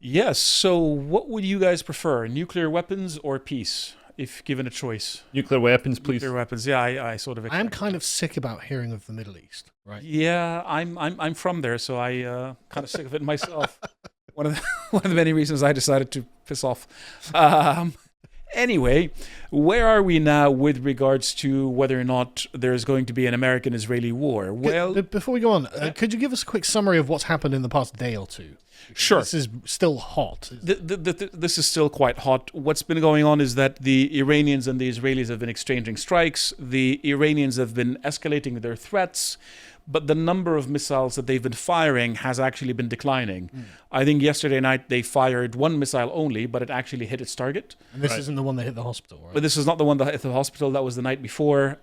Yes. So, what would you guys prefer, nuclear weapons or peace, if given a choice? Nuclear weapons, please. Nuclear weapons. Yeah, I sort of I am expected kind that. of sick about hearing of the Middle East, right? Yeah, I'm from there, so I kind of sick of it myself. One of the, one of the many reasons I decided to piss off. Um, Anyway, where are we now with regards to whether or not there's going to be an American-Israeli war? Well, Before we go on, could you give us a quick summary of what's happened in the past day or two? sure. This is still hot. This is still quite hot. What's been going on is that the Iranians and the Israelis have been exchanging strikes. The Iranians have been escalating their threats, but the number of missiles that they've been firing has actually been declining. I think yesterday night they fired one missile only, but it actually hit its target. And this Right. isn't the one that hit the hospital, right? But this is not the one that hit the hospital. That was the night before.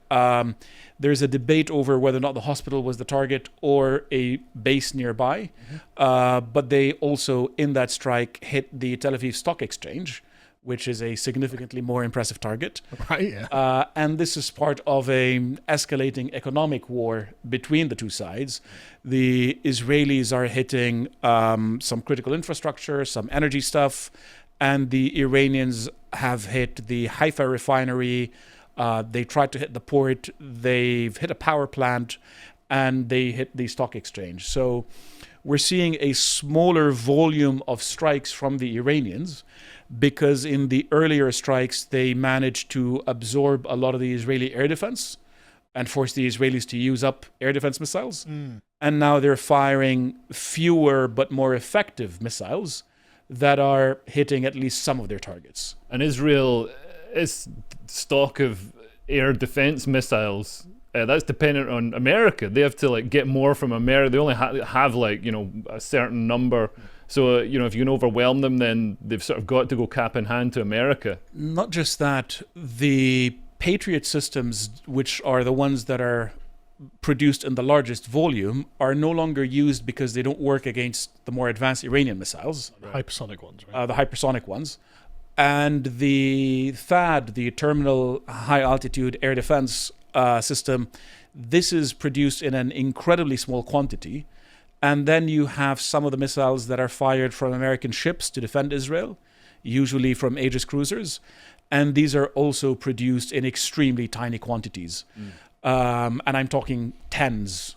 There's a debate over whether or not the hospital was the target or a base nearby. But they also, in that strike, hit the Tel Aviv Stock Exchange, which is a significantly more impressive target. Right, yeah. And this is part of an escalating economic war between the two sides. The Israelis are hitting some critical infrastructure, some energy stuff, and the Iranians have hit the Haifa refinery. They tried to hit the port. They've hit a power plant, and they hit the stock exchange. So we're seeing a smaller volume of strikes from the Iranians because in the earlier strikes, they managed to absorb a lot of the Israeli air defense and force the Israelis to use up air defense missiles. And now they're firing fewer but more effective missiles that are hitting at least some of their targets. And Israel is stock of air defense missiles. That's dependent on America. They have to get more from America. They only have a certain number. So if you can overwhelm them, then they've sort of got to go cap in hand to America. Not just that, the Patriot systems, which are the ones that are produced in the largest volume, are no longer used because they don't work against the more advanced Iranian missiles, Hypersonic ones, right? the hypersonic ones. And the THAAD, the Terminal High Altitude Air Defense system, this is produced in an incredibly small quantity. And then you have some of the missiles that are fired from American ships to defend Israel, usually from Aegis cruisers. And these are also produced in extremely tiny quantities. And I'm talking tens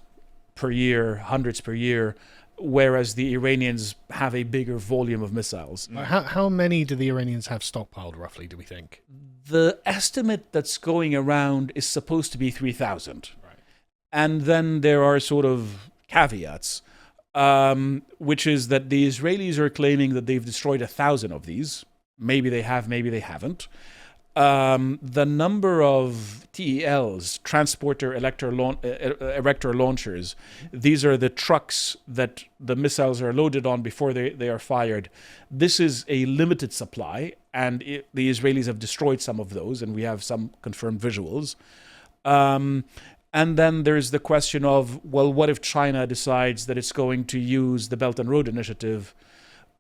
per year, hundreds per year, whereas the Iranians have a bigger volume of missiles. How many do the Iranians have stockpiled, roughly, do we think? The estimate that's going around is supposed to be 3,000. Right. And then there are sort of caveats, which is that the Israelis are claiming that they've destroyed 1,000 of these. Maybe they have, maybe they haven't. The number of TELs, transporter erector launchers, these are the trucks that the missiles are loaded on before they are fired. This is a limited supply, and the Israelis have destroyed some of those, and we have some confirmed visuals. And then there's the question of, well, what if China decides that it's going to use the Belt and Road Initiative,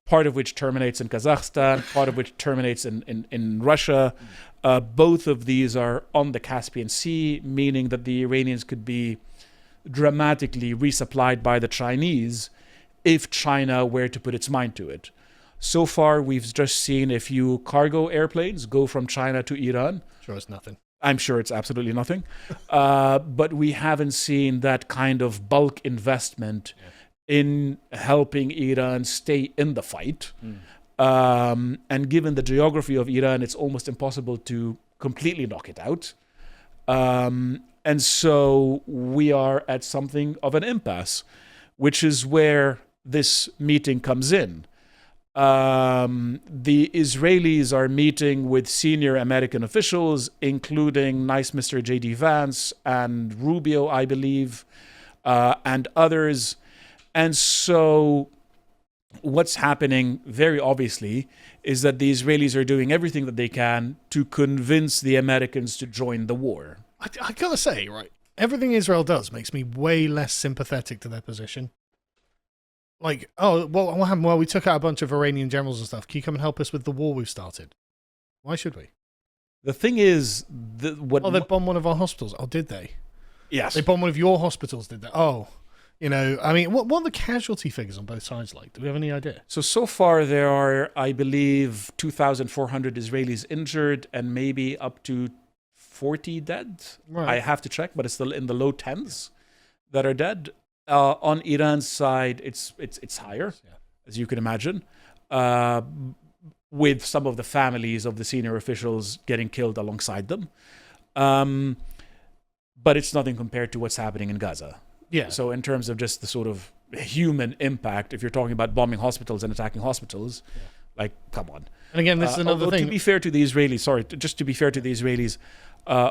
part of which terminates in Kazakhstan, part of which terminates in Russia. Both of these are on the Caspian Sea, meaning that the Iranians could be dramatically resupplied by the Chinese if China were to put its mind to it. So far, we've just seen a few cargo airplanes go from China to Iran. Sure, it's nothing. I'm sure it's absolutely nothing. But we haven't seen that kind of bulk investment in helping Iran stay in the fight. And given the geography of Iran, it's almost impossible to completely knock it out. And so we are at something of an impasse, which is where this meeting comes in. The Israelis are meeting with senior American officials, including nice Mr. J.D. Vance and Rubio, I believe, and others. And so what's happening, very obviously, is that the Israelis are doing everything that they can to convince the Americans to join the war. I gotta say, right, everything Israel does makes me way less sympathetic to their position. Like, oh, well, what happened? Well, we took out a bunch of Iranian generals and stuff. Can you come and help us with the war we've started? Why should we? The thing is, Oh, they bombed one of our hospitals. Oh, did they? yes, They bombed one of your hospitals, did they? Oh, You know, I mean, what are the casualty figures on both sides like? Do we have any idea? So far there are, I believe, 2,400 Israelis injured and maybe up to 40 dead. Right. I have to check, but it's still in the low tens that are dead. On Iran's side, it's higher, as you can imagine, with some of the families of the senior officials getting killed alongside them. But it's nothing compared to what's happening in Gaza. Yeah. So in terms of just the sort of human impact, if you're talking about bombing hospitals and attacking hospitals, like, come on. And again, this is another Although, thing. to be fair to the Israelis, just to be fair to the Israelis,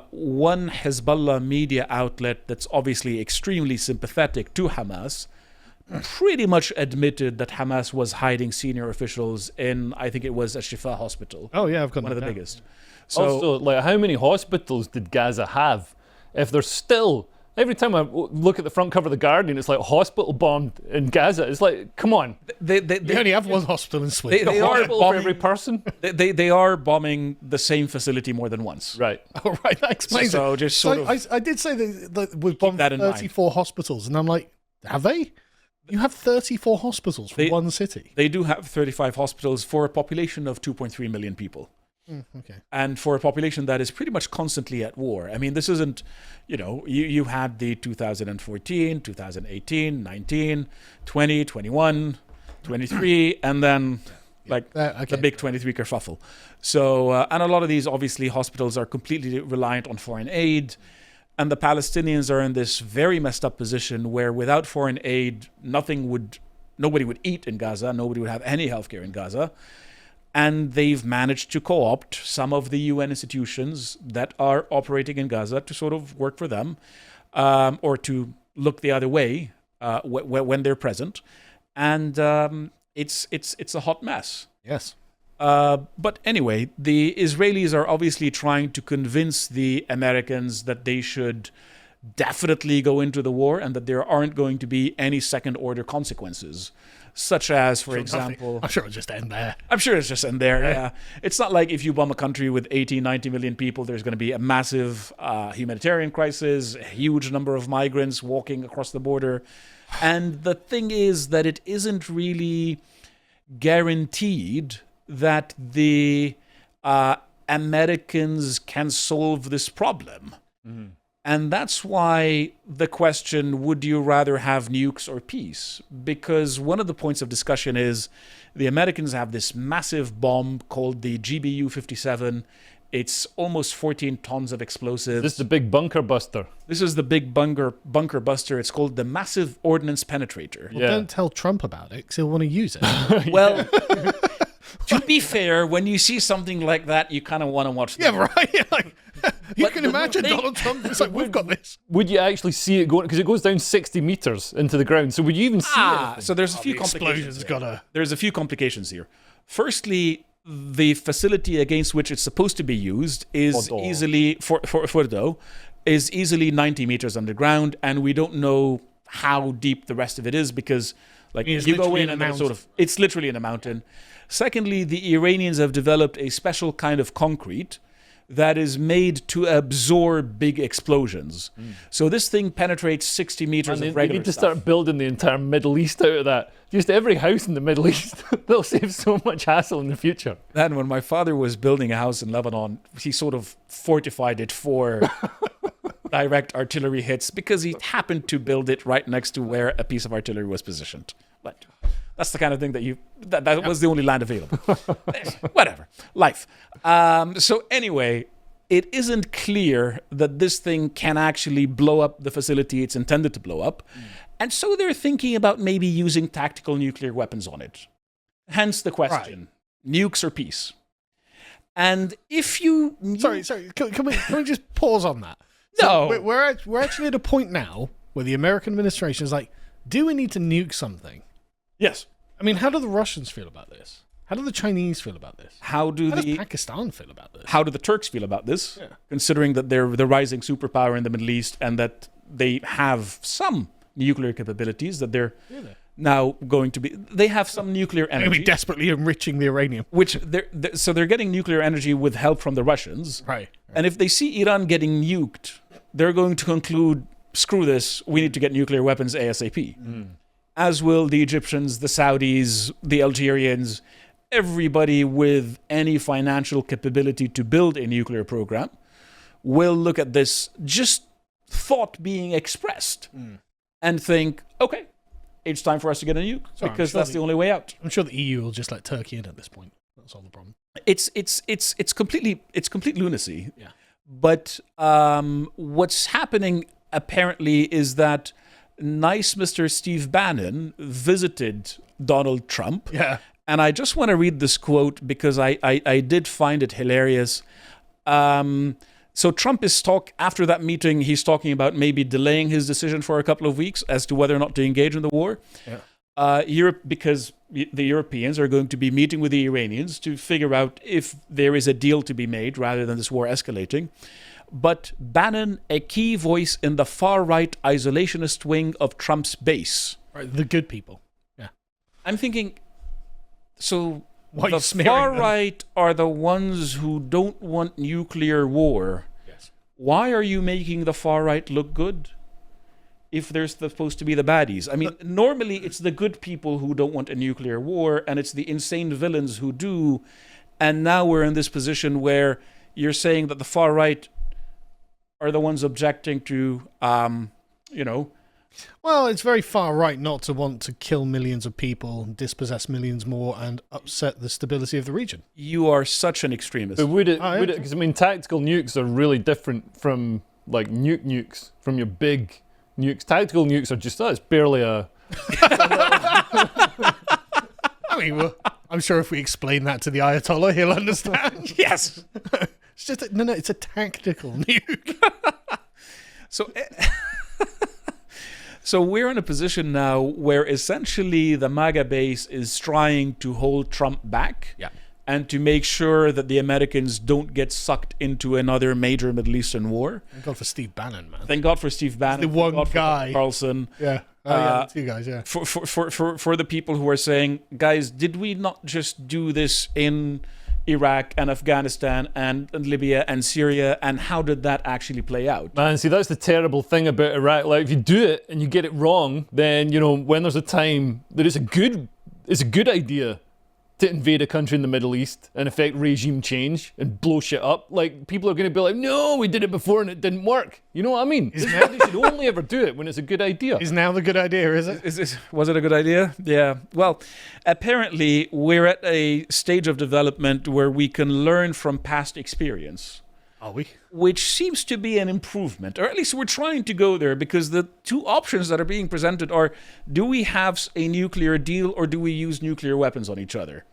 one Hezbollah media outlet that's obviously extremely sympathetic to Hamas pretty much admitted that Hamas was hiding senior officials in, I think it was a Shifa hospital. Oh, yeah, I've got one of the that. biggest. So, Also, like, how many hospitals did Gaza have? If there's still... Every time I look at the front cover of The Guardian, it's like hospital bombed in Gaza. It's like, come on. they only have one hospital in Sweden. They A are hospital for bombing- every person? they are bombing the same facility more than once. Right. Oh, right, that explains So it. just sort of I did say that we've bombed that in mind. 34 hospitals, and I'm like, have they? You have 34 hospitals for one city. They do have 35 hospitals for a population of 2.3 million people. Okay. And for a population that is pretty much constantly at war. I mean, this isn't, you had the 2014, 2018, 19, 20, 21, 23, and then the big 23 kerfuffle. So, and a lot of these, obviously, hospitals are completely reliant on foreign aid. And the Palestinians are in this very messed up position where without foreign aid, nobody would eat in Gaza. Nobody would have any healthcare in Gaza. And they've managed to co-opt some of the UN institutions that are operating in Gaza to sort of work for them, or to look the other way when they're present. And it's a hot mess. Yes. But anyway, the Israelis are obviously trying to convince the Americans that they should definitely go into the war and that there aren't going to be any second-order consequences. Such as, for example... I'm sure it'll just end there. I'm sure it's just end there, yeah. It's not like if you bomb a country with 80, 90 million people, there's going to be a massive humanitarian crisis, a huge number of migrants walking across the border. And the thing is that it isn't really guaranteed that the Americans can solve this problem. Mm-hmm. And that's why the question, would you rather have nukes or peace? Because one of the points of discussion is the Americans have this massive bomb called the GBU-57. It's almost 14 tons of explosives. This is the big bunker buster. This is the big bunker buster. It's called the Massive Ordnance Penetrator. Well, don't tell Trump about it because he'll want to use it. Well, to be fair, when you see something like that, you kind of want to watch the Yeah, right. Like, you can imagine Donald Trump. It's like, we've got this. Would you actually see it going? Because it goes down 60 meters into the ground. So would you even see it? So there's a few The complications. explosion's There's a few complications here. Firstly, the facility against which it's supposed to be used is easily is easily 90 meters underground, and we don't know how deep the rest of it is because, like, It's you go literally in in a and it's literally in a mountain. Secondly, the Iranians have developed a special kind of concrete that is made to absorb big explosions. So this thing penetrates 60 meters And of they regular need to stuff. start building the entire Middle East out of that. Just every house in the Middle East. They'll save so much hassle in the future. Then when my father was building a house in Lebanon, he sort of fortified it for direct artillery hits because he happened to build it right next to where a piece of artillery was positioned. But that's the kind of thing that was the only land available. Whatever. Life. So anyway, it isn't clear that this thing can actually blow up the facility it's intended to blow up. And so they're thinking about maybe using tactical nuclear weapons on it. Hence the question, nukes or peace? And if you... Sorry. Can we just pause on that? No. So we're actually at a point now where the American administration is like, do we need to nuke something? Yes. I mean, how do the Russians feel about this? How do the Chinese feel about this? How does Pakistan feel about this? How do the Turks feel about this? Yeah. Considering that they're the rising superpower in the Middle East and that they have some nuclear capabilities that they're now going to be... They have some nuclear energy. They're desperately enriching the uranium. Which so they're getting nuclear energy with help from the Russians. Right. And if they see Iran getting nuked, they're going to conclude screw this, we need to get nuclear weapons ASAP. As will the Egyptians, the Saudis, the Algerians, everybody with any financial capability to build a nuclear program will look at this just thought being expressed and think, okay, it's time for us to get a nuke because that's the only way out. I'm sure the EU will just let Turkey in at this point. That's all the problem. It's complete lunacy. Yeah. But what's happening apparently is that nice Mr. Steve Bannon visited Donald Trump. Yeah. And I just want to read this quote because I did find it hilarious. So Trump is after that meeting, he's talking about maybe delaying his decision for a couple of weeks as to whether or not to engage in the war. Yeah. Europe, because the Europeans are going to be meeting with the Iranians to figure out if there is a deal to be made rather than this war escalating. But Bannon, a key voice in the far-right isolationist wing of Trump's base. Right, the good people. Yeah. I'm thinking, so Why the far-right are the ones who don't want nuclear war. Yes. Why are you making the far-right look good if they're supposed to be the baddies? I mean, normally it's the good people who don't want a nuclear war, and it's the insane villains who do. And now we're in this position where you're saying that the far-right are the ones objecting to, Well, it's very far right not to want to kill millions of people, dispossess millions more, and upset the stability of the region. You are such an extremist. But would it? Because tactical nukes are really different from like nukes, from your big nukes. Tactical nukes are just that. It's barely a. I mean, well, I'm sure if we explain that to the Ayatollah, he'll understand. Yes. It's just it's a tactical nuke. So we're in a position now where essentially the MAGA base is trying to hold Trump back. Yeah. And to make sure that the Americans don't get sucked into another major Middle Eastern war. Thank God for Steve Bannon, man. Thank God for Steve Bannon. The one Thank God guy. For Carlson. Yeah. The two guys, yeah. For the people who are saying, guys, did we not just do this in Iraq and Afghanistan and Libya and Syria, and how did that actually play out? Man, see, that's the terrible thing about Iraq. Like, if you do it and you get it wrong, then, when there's a time that it's a good idea to invade a country in the Middle East and affect regime change and blow shit up, like, people are going to be like, no, we did it before and it didn't work. You know what I mean? They should only ever do it when it's a good idea. Is now the good idea, is it? Was it a good idea? Yeah. Well, apparently we're at a stage of development where we can learn from past experience. Are we? Which seems to be an improvement, or at least we're trying to go there, because the two options that are being presented are, do we have a nuclear deal or do we use nuclear weapons on each other?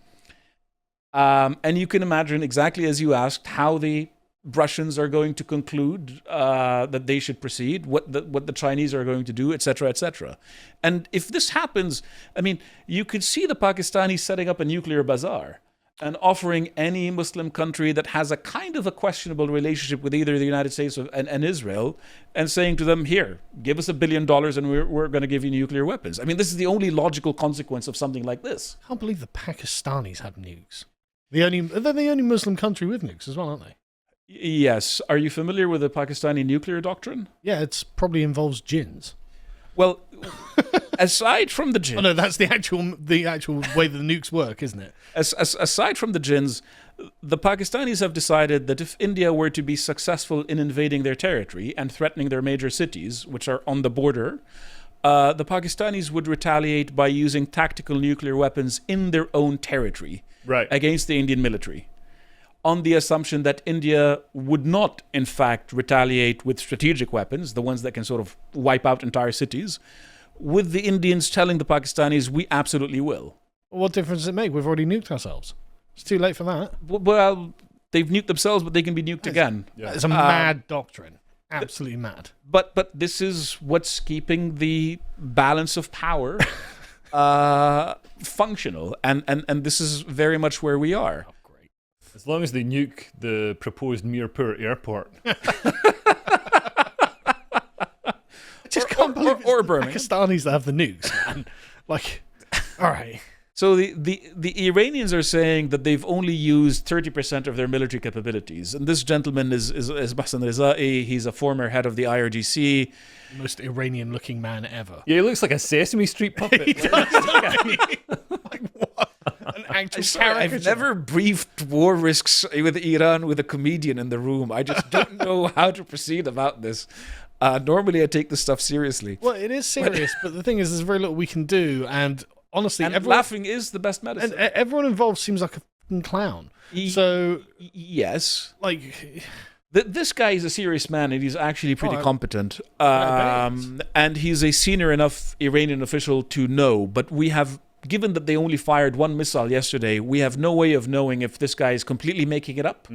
And you can imagine, exactly as you asked, how the Russians are going to conclude that they should proceed, what the Chinese are going to do, etc., etc. And if this happens, I mean, you could see the Pakistanis setting up a nuclear bazaar and offering any Muslim country that has a kind of a questionable relationship with either the United States and Israel, and saying to them, here, give us $1 billion and we're going to give you nuclear weapons. I mean, this is the only logical consequence of something like this. I can't believe the Pakistanis have nukes. They're the only Muslim country with nukes as well, aren't they? Yes. Are you familiar with the Pakistani nuclear doctrine? Yeah, it probably involves jinns. Well, aside from the jinns... Oh, no, that's the actual way that the nukes work, isn't it? Aside from the jinns, the Pakistanis have decided that if India were to be successful in invading their territory and threatening their major cities, which are on the border, the Pakistanis would retaliate by using tactical nuclear weapons in their own territory against the Indian military, on the assumption that India would not, in fact, retaliate with strategic weapons, the ones that can sort of wipe out entire cities, with the Indians telling the Pakistanis, we absolutely will. What difference does it make? We've already nuked ourselves. It's too late for that. Well, they've nuked themselves, but they can be nuked again. Yeah. It's a mad doctrine. Absolutely mad. But this is what's keeping the balance of power functional, and this is very much where we are. As long as they nuke the proposed Mirpur airport. I just can't believe or Birmingham. Pakistanis that have the nukes, man. Like, all right. So the Iranians are saying that they've only used 30% of their military capabilities. And this gentleman is Bahsan Rezai. He's a former head of the IRGC. Most Iranian-looking man ever. Yeah, he looks like a Sesame Street puppet. He does. Like what? An actual caricature. I've never briefed war risks with Iran with a comedian in the room. I just don't know how to proceed about this. Normally, I take this stuff seriously. Well, it is serious, but the thing is, there's very little we can do, and honestly, And laughing is the best medicine. and everyone involved seems like a fucking clown. So, yes. like, This guy is a serious man, and he's actually pretty competent. bet. And he's a senior enough Iranian official to know. But we have, given that they only fired one missile yesterday, we have no way of knowing if this guy is completely making it up.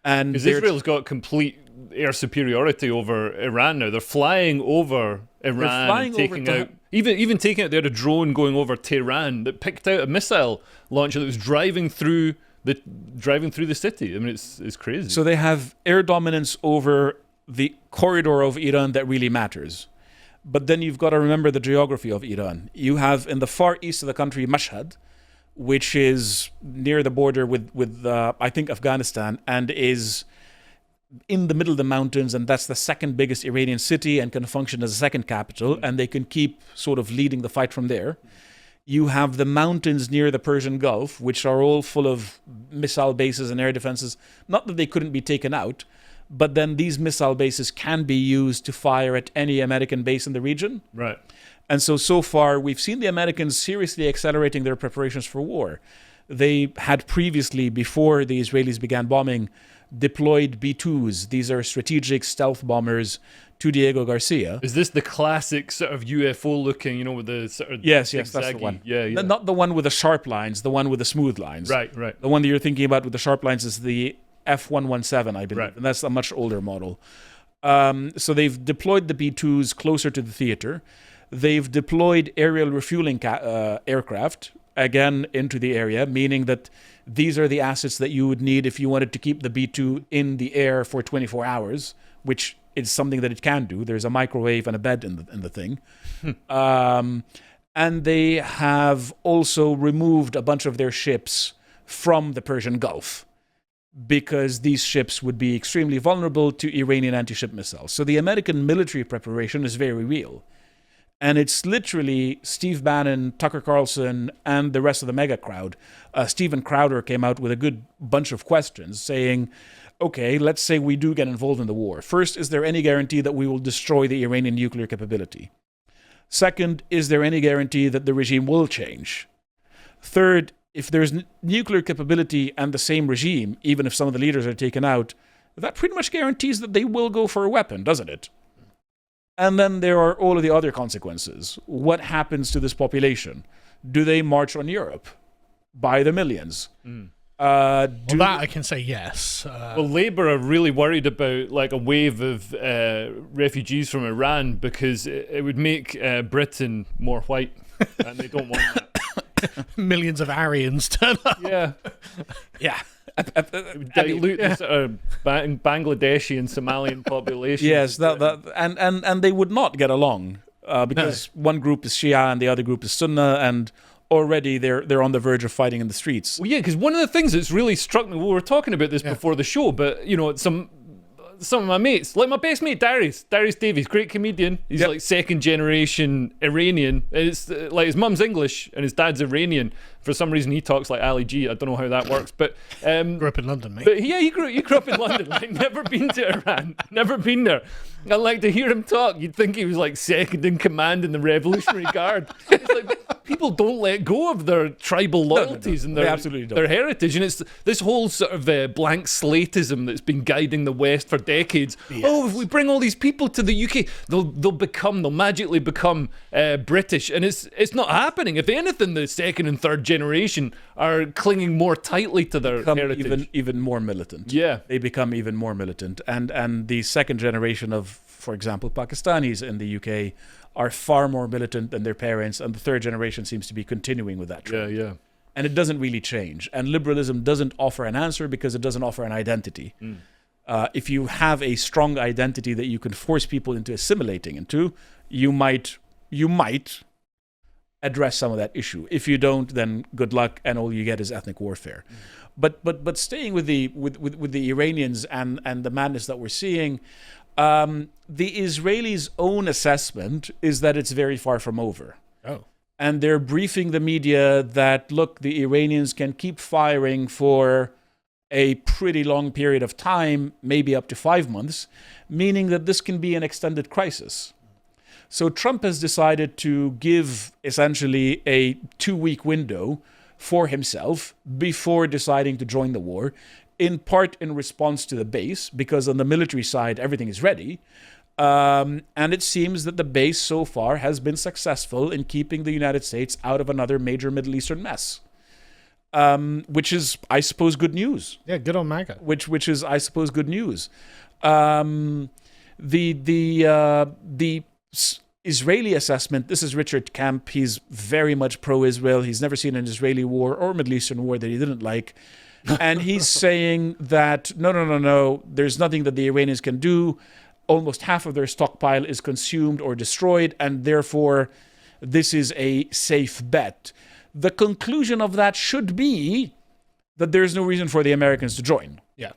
And Because Israel's got complete air superiority over Iran now. They're flying over Iran, flying taking over out even taking out. They had a drone going over Tehran that picked out a missile launcher that was driving through the city. I mean, it's crazy. So they have air dominance over the corridor of Iran that really matters. But then you've got to remember the geography of Iran. You have in the far east of the country Mashhad, which is near the border with I think Afghanistan, and is in the middle of the mountains, and that's the second biggest Iranian city and can function as a second capital, and they can keep sort of leading the fight from there. You have the mountains near the Persian Gulf, which are all full of missile bases and air defenses. Not that they couldn't be taken out, but then these missile bases can be used to fire at any American base in the region. Right. And so far, we've seen the Americans seriously accelerating their preparations for war. They had previously, before the Israelis began bombing, deployed B-2s. These are strategic stealth bombers to Diego Garcia. Is this the classic sort of UFO looking, with the sort of Yes, that's the one. Yeah. Not the one with the sharp lines, the one with the smooth lines. Right. The one that you're thinking about with the sharp lines is the F-117, I believe, Right. and that's a much older model. So they've deployed the B-2s closer to the theater. They've deployed aerial refueling aircraft, again, into the area, meaning that these are the assets that you would need if you wanted to keep the B-2 in the air for 24 hours, which is something that it can do. There's a microwave and a bed in the thing. And they have also removed a bunch of their ships from the Persian Gulf because these ships would be extremely vulnerable to Iranian anti-ship missiles. So the American military preparation is very real. And it's literally Steve Bannon, Tucker Carlson, and the rest of the MAGA crowd. Stephen Crowder came out with a good bunch of questions saying, okay, let's say we do get involved in the war. First, is there any guarantee that we will destroy the Iranian nuclear capability? Second, is there any guarantee that the regime will change? Third, if there's nuclear capability and the same regime, even if some of the leaders are taken out, that pretty much guarantees that they will go for a weapon, doesn't it? And then there are all of the other consequences. What happens to this population? Do they march on Europe by the millions? that I can say yes. Well, Labour are really worried about like a wave of refugees from Iran because it would make Britain more white, and they don't want that. Millions of Aryans turn up. Yeah. Yeah. Dilute the sort of Bangladeshi and Somalian population. Yes, and they would not get along because one group is Shia and the other group is Sunnah, and already they're on the verge of fighting in the streets. Well, yeah, because one of the things that's really struck me, we were talking about this before the show, but some of my mates, like my best mate Darius Davies, great comedian. He's like second generation Iranian. It's like his mum's English and his dad's Iranian. For some reason, he talks like Ali G. I don't know how that works, but Grew up in London, mate. But yeah, he grew up in London. Like, never been to Iran, never been there. I like to hear him talk. You'd think he was like second in command in the Revolutionary Guard. It's like people don't let go of their tribal loyalties and They absolutely don't. their heritage, and it's this whole sort of blank slatism that's been guiding the West for decades. Yes. Oh, if we bring all these people to the UK, they'll magically become British, and it's not happening. If anything, the second and third generation are clinging more tightly to their heritage. Even more militant. Yeah. They become even more militant. And the second generation of, for example, Pakistanis in the UK are far more militant than their parents, and the third generation seems to be continuing with that trend. Yeah. And it doesn't really change. And liberalism doesn't offer an answer because it doesn't offer an identity. If you have a strong identity that you can force people into assimilating into, you might address some of that issue. If you don't, then good luck, and all you get is ethnic warfare. But staying with the Iranians and the madness that we're seeing, the Israelis' own assessment is that it's very far from over. Oh. And they're briefing the media that, look, the Iranians can keep firing for a pretty long period of time, maybe up to 5 months, meaning that this can be an extended crisis. So Trump has decided to give essentially a 2-week window for himself before deciding to join the war, in part in response to the base, because on the military side, everything is ready. And it seems that the base so far has been successful in keeping the United States out of another major Middle Eastern mess. Which is, I suppose, good news. Yeah, good on MAGA. Which is, I suppose, good news. The Israeli assessment, this is Richard Kemp. He's very much pro-Israel. He's never seen an Israeli war or Middle Eastern war that he didn't like. And he's saying that, no, there's nothing that the Iranians can do. Almost half of their stockpile is consumed or destroyed, and therefore this is a safe bet. The conclusion of that should be that there's no reason for the Americans to join. Yeah.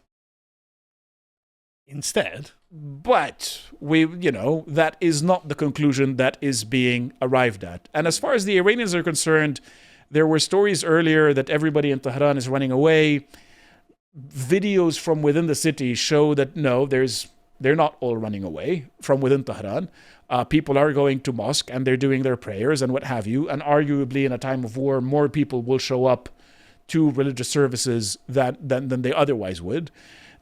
Instead. But that is not the conclusion that is being arrived at. And as far as the Iranians are concerned, there were stories earlier that everybody in Tehran is running away. Videos from within the city show that no, they're not all running away from within Tehran. People are going to mosque and they're doing their prayers and what have you. And arguably in a time of war, more people will show up to religious services than they otherwise would.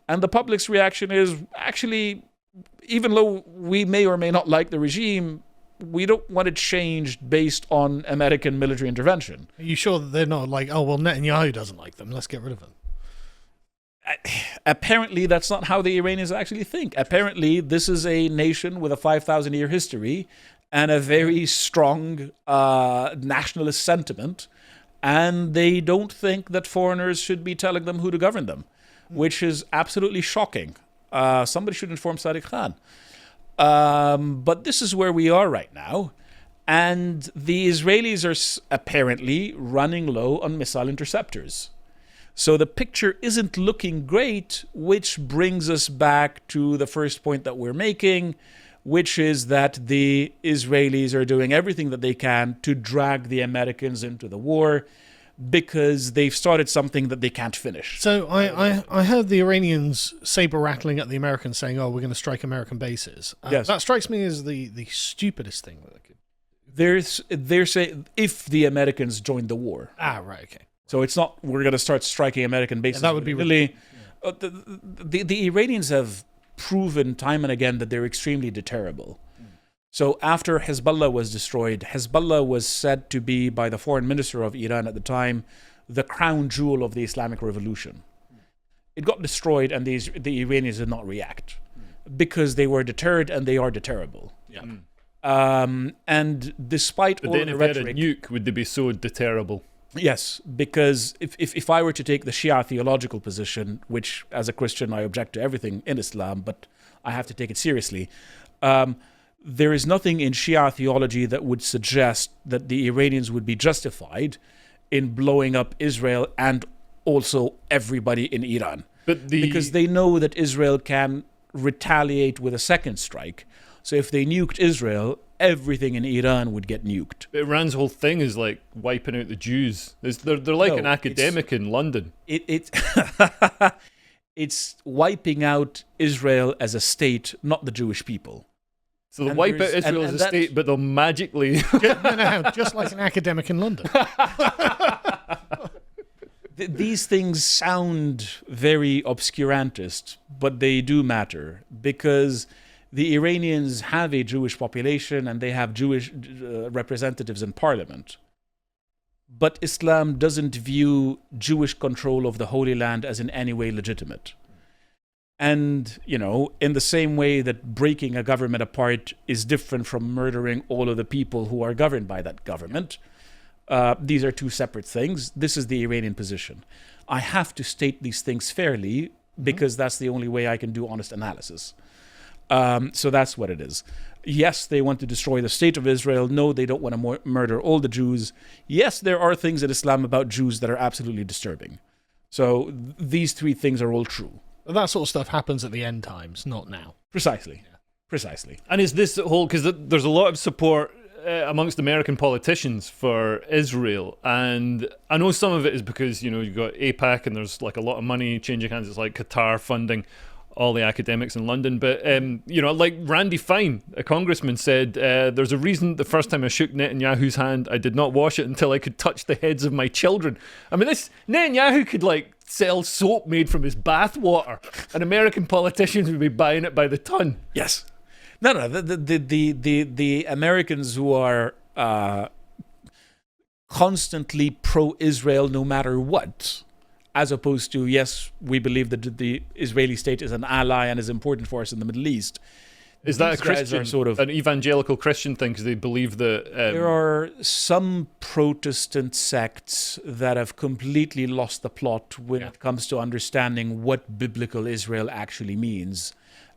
And the public's reaction is, actually, even though we may or may not like the regime, we don't want it changed based on American military intervention. Are you sure that they're not like, oh, well, Netanyahu doesn't like them, let's get rid of them? Apparently, that's not how the Iranians actually think. Apparently, this is a nation with a 5,000-year history and a very strong nationalist sentiment, and they don't think that foreigners should be telling them who to govern them, which is absolutely shocking. Somebody should inform Sadiq Khan. But this is where we are right now, and the Israelis are apparently running low on missile interceptors. So the picture isn't looking great, which brings us back to the first point that we're making, which is that the Israelis are doing everything that they can to drag the Americans into the war because they've started something that they can't finish. So I heard the Iranians saber rattling at the Americans saying, oh, we're going to strike American bases. Yes. That strikes me as the stupidest thing that they could. They're saying if the Americans join the war. Ah, right, okay. So it's not we're going to start striking American bases. Yeah, that would be really. The Iranians have proven time and again that they're extremely deterrable. So after Hezbollah was destroyed, Hezbollah was said to be, by the foreign minister of Iran at the time, the crown jewel of the Islamic Revolution. It got destroyed, and the Iranians did not react because they were deterred, and they are deterrable. Yeah. And despite all the rhetoric, Nuke, would they be so deterrable? Yes, because if I were to take the Shia theological position, which as a Christian I object to everything in Islam, but I have to take it seriously, there is nothing in Shia theology that would suggest that the Iranians would be justified in blowing up Israel and also everybody in Iran. Because they know that Israel can retaliate with a second strike. So if they nuked Israel, everything in Iran would get nuked. Iran's whole thing is like wiping out the Jews. They're like an academic in London. It's wiping out Israel as a state, not the Jewish people. So they'll wipe out Israel as a state, but they'll magically... just like an academic in London. These things sound very obscurantist, but they do matter because the Iranians have a Jewish population and they have Jewish representatives in parliament. But Islam doesn't view Jewish control of the Holy Land as in any way legitimate. And, in the same way that breaking a government apart is different from murdering all of the people who are governed by that government, these are two separate things. This is the Iranian position. I have to state these things fairly because that's the only way I can do honest analysis. So that's what it is. Yes, they want to destroy the state of Israel. No, they don't want to murder all the Jews. Yes, there are things in Islam about Jews that are absolutely disturbing. So these three things are all true. That sort of stuff happens at the end times, not now. Precisely. Precisely. And is this whole, because there's a lot of support amongst American politicians for Israel, and I know some of it is because, you've got AIPAC and there's like a lot of money changing hands. It's like Qatar funding all the academics in London, but like Randy Fine, a congressman, said there's a reason the first time I shook Netanyahu's hand I did not wash it until I could touch the heads of my children. I mean, this Netanyahu could like sell soap made from his bath water, and American politicians would be buying it by the ton. Yes. No. The Americans who are constantly pro-Israel no matter what, as opposed to, yes, we believe that the Israeli state is an ally and is important for us in the Middle East. Is that a Christian, an evangelical Christian thing? Because they believe that... there are some Protestant sects that have completely lost the plot when it comes to understanding what biblical Israel actually means.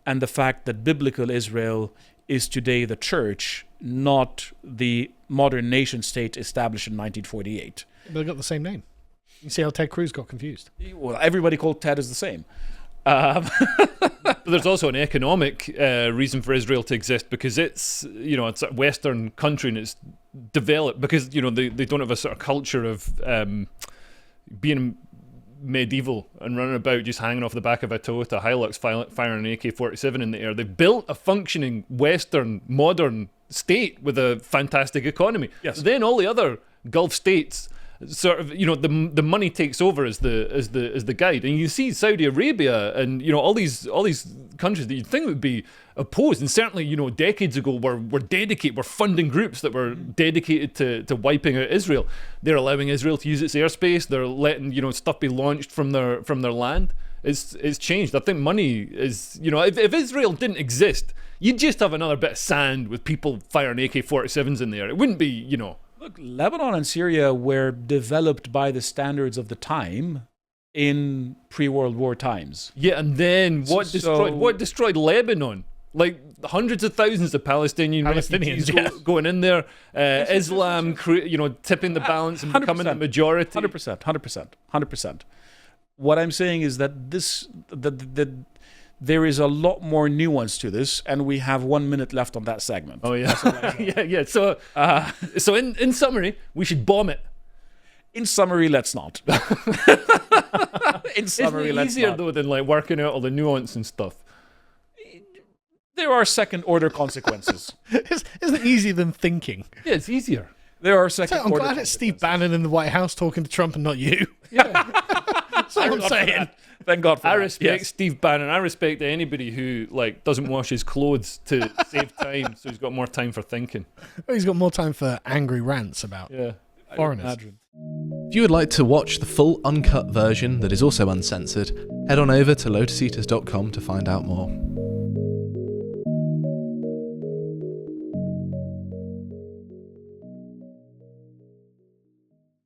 And the fact that biblical Israel is today the church, not the modern nation state established in 1948. But they got the same name. You see how Ted Cruz got confused. Well, everybody called Ted is the same. But there's also an economic reason for Israel to exist, because it's it's a Western country and it's developed because they don't have a sort of culture of being medieval and running about just hanging off the back of a Toyota Hilux firing an AK-47 in the air. They've built a functioning Western modern state with a fantastic economy. Yes. Then all the other Gulf states sort of the money takes over as the guide, and you see Saudi Arabia and all these countries that you'd think would be opposed, and certainly decades ago were funding groups that were dedicated to wiping out Israel. They're allowing Israel to use its airspace. They're letting stuff be launched from their land. It's changed. I think money is if Israel didn't exist, you'd just have another bit of sand with people firing AK-47s in the air. It wouldn't be Look, Lebanon and Syria were developed by the standards of the time in pre-World War times. Yeah, and then what destroyed Lebanon? Like hundreds of thousands of Palestinians going in there, Islam, tipping the balance and becoming the majority. 100%. What I'm saying is that there is a lot more nuance to this, and we have 1 minute left on that segment. Oh yeah, yeah. So in summary, we should bomb it. In summary, let's not. In summary, Isn't it easier though than like working out all the nuance and stuff? There are second-order consequences. Isn't it easier than thinking? Yeah, it's easier. There are second-order. I'm glad it's Steve Bannon in the White House talking to Trump and not you. Yeah, that's what I'm saying. Thank God for I that. respect Yes. Steve Bannon. I respect anybody who doesn't wash his clothes to save time, so he's got more time for thinking. Well, he's got more time for angry rants about foreigners. If you would like to watch the full uncut version that is also uncensored, head on over to lotuseaters.com to find out more.